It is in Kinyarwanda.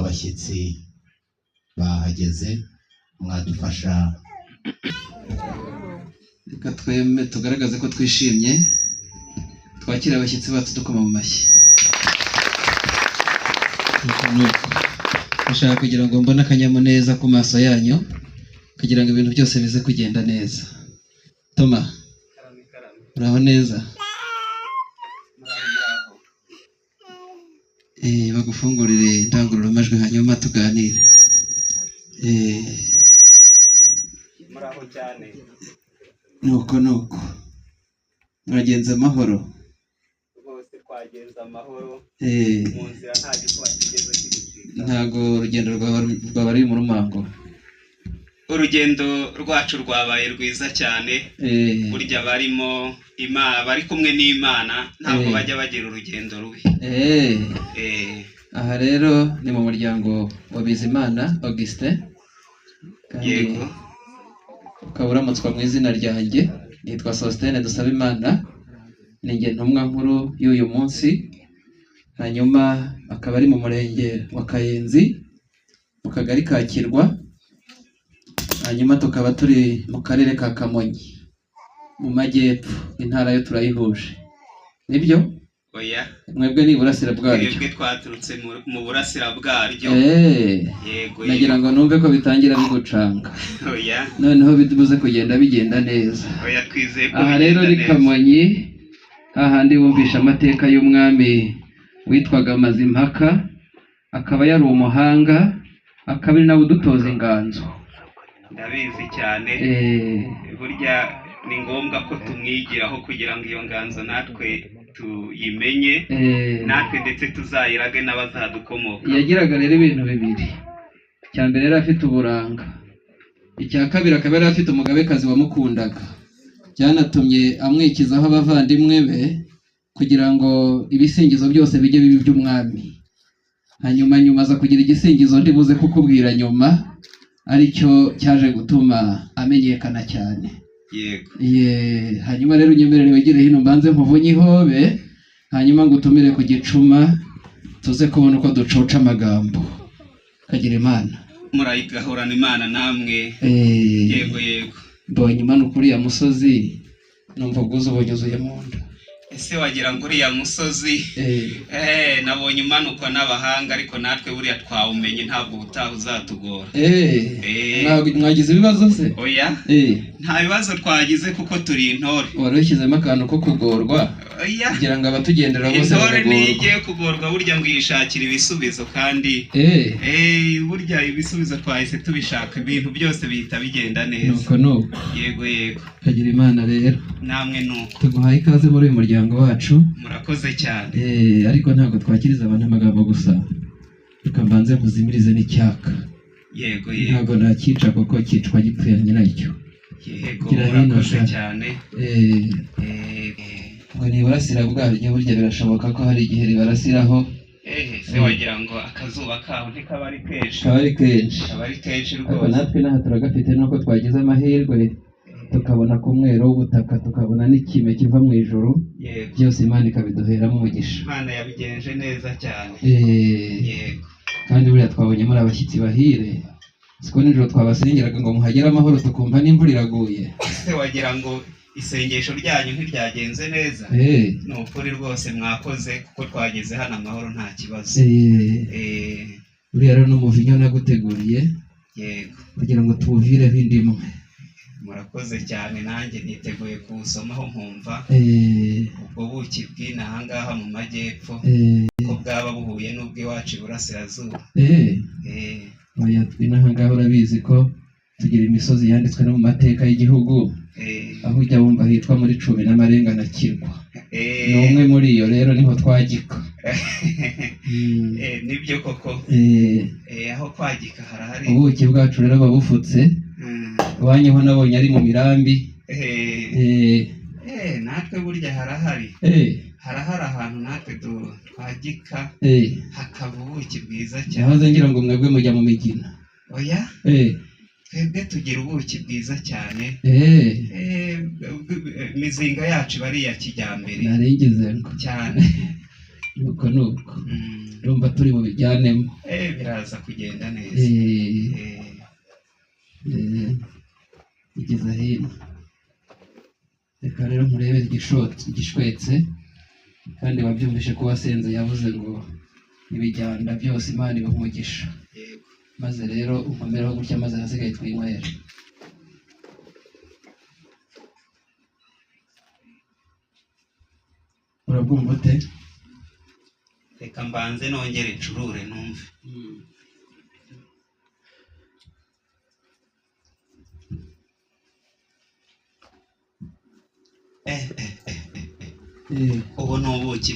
abashyitsi bahageze mwadufasha reka tweme tugaragaze ko twishimye twakira abashyitsi bacu dukoma mu mashyi. Ndashaka kugira ngo mbone akanyamuneza ku maso yanyu kugira ngo ibintu byose bize kugenda neza. Toma uraho neza? Bagufungurire indangururamajwi hanyuma tuganire. Muraho cyane. Nuko mwagenze amahoro? Rwose twagenze amahoro. Mu nzira nta gikuba kigeze kigucika. Ntago urugendo rwaba ari mu rumango? Urugendo rwacu rwabaye rwiza cyane. Burya barimo Imana, bari kumwe n'Imana ntabwo bajya bagira urugendo rubi. Aha rero ni mu muryango wa Bizimana Augustin. Yego. Ukaba uramutswa mu izina ryanjye nitwa Sostene Dusabimana, ni njye ntumwa nkuru y'uyu munsi. Hanyuma akaba ari mu murenge wa Kayenzi mu kagari ka Kirwa, hanyuma tukaba turi mu karere ka Kamonyi mu majyepfo. Intara yo turayihuje, nibyo? Oya, mwebwe ni burasira bwaryo? Twebwe twaturutse mu burasira bwaryo. Yego. Nagira ngo numve ko bitangira bigucanga. Oya. Noneho bidubuze kugenda bigenda neza. Oya, twizeye ko aha rero ni Kamonyi, hahandi wumvisha amateka y'umwami witwaga Mazimpaka, akaba yari umuhanga, akaba ari nawe udutoza inganzo. Ndabizi cyane. Burya ni ngombwa ko tumwigiraho kugira ngo iyo nganzo natwe tuyimenye, natwe ndetse tuzayirage n'abazadukomoka. Yagiraga rero ibintu bibiri. Icya mbere yari afite uburanga, icya kabiri akaba yari afite umugabekazi wamukundaga, byanatumye amwikizaho abavandimwe be kugira ngo ibisingizo byose bijye bibi by'umwami. Hanyuma aza kugira igisingizo ndibuze kukubwira nyuma, aricyo cyaje gutuma amenyekana cyane. Yego. Hanyuma rero unyemerere wegere hino mbanze nkuvunye ihobe, hanyuma ngutumire ku gicuma tuze kubona uko ducoca amagambo. Kagira Imana. Murayigahorana Imana namwe. Yego. Mbonye imanuka uriya musozi numva ubwuzu bunyuzuye mu nda. Ese wagira ngo uriya musozi? Nabonye umanukwa n'abahanga, ariko natwe buriya twawumenye ntabwo ubutaha uzatugora. Mwagize ibibazo se? Oya. Nta bibazo twagize kuko turi intore. Wari ushyizemo akantu ko kugorwa? Oya. Kugira ngo abatugendera bose bagorwa. Intore nigiye kugorwa burya ngo yishakira ibisubizo, kandi burya ibisubizo twahise tubishaka, ibintu byose bihita bigenda neza. Nuko. Yego. Kagira Imana rero. Namwe nuko. Tuguhaye ikaze muri uyu muryango wacu. Murakoze cyane. Ariko ntabwo twakiriza abantu amagambo gusa, reka mbanze muzimirize n'icyaka. Yego. Ntabwo nakica kuko cyicwa gipfuye nyiracyo. Yego, murakoze cyane. Ngo ni burasira bwaryo, burya birashoboka ko hari igihe ribarasiraho. Se wagira ngo akazuba kaho ntikaba ari kenshi? Kaba ari kenshi. Kaba ari kenshi rwose. Ariko natwe n'aha turagafite, nuko twagize amahirwe tukabona ku mwero w'ubutaka, tukabona n'ikime kiva mu ijuru. Byose Imana ikabiduheramo umugisha. Imana yabigenje neza cyane. Yego. Kandi buriya twabonye muri abashyitsi bahire, siko nijoro twabasengeraga ngo muhagere amahoro, tukumva n'imvura iraguye. Se wagira ngo isengesho ryanyu ntiryagenze neza? Ni ukuri rwose mwakoze, kuko twageze hano amahoro nta kibazo. Buriya rero n'umuvinyo naguteguriye. Yego. Kugira ngo tuwuvireho indimu. Murakoze cyane, nanjye niteguye kuwusomaho nkumva ubwo buki bw'inaha ngaha mu majyepfo ko bwaba buhuye n'ubw'iwacu iburasirazuba. Oya, tw'inaha ngaha urabizi ko tugira imisozi yanditswe no mu mateka y'igihugu, aho ujya wumva hitwa muri Cumi n'Amarenga na Kirwa. Ni umwe muri iyo rero niho twagika. Nibyo koko. Aho kwagika harahari. Ubuki bwacu rero babufutse. Iwanyu ho nabonye ari mu mirambi. Natwe burya harahari. Harahari ahantu natwe twagika, hakaba ubuki bwiza cyane. Nahoze ngira ngo mwebwe mujya mu Migina. Oya. Twebwe tugira ubuki bwiza cyane. Imizinga yacu bari iya kijyambere. Narigeze ngo cyane. Nuko. ndumva turi bubijyanemo. biraza kugenda neza. Igeza hino. Reka rero murebere igishwetse, kandi wabyumvishe ko wasenze yavuze ngo ibijyanda byose Imana ibumugisha. Maze rero ukomeraho gutya, maze hasigaye twinywera. Urabwumva ute? Reka mbanze nongere ncurure numve. Ubu ni ubuki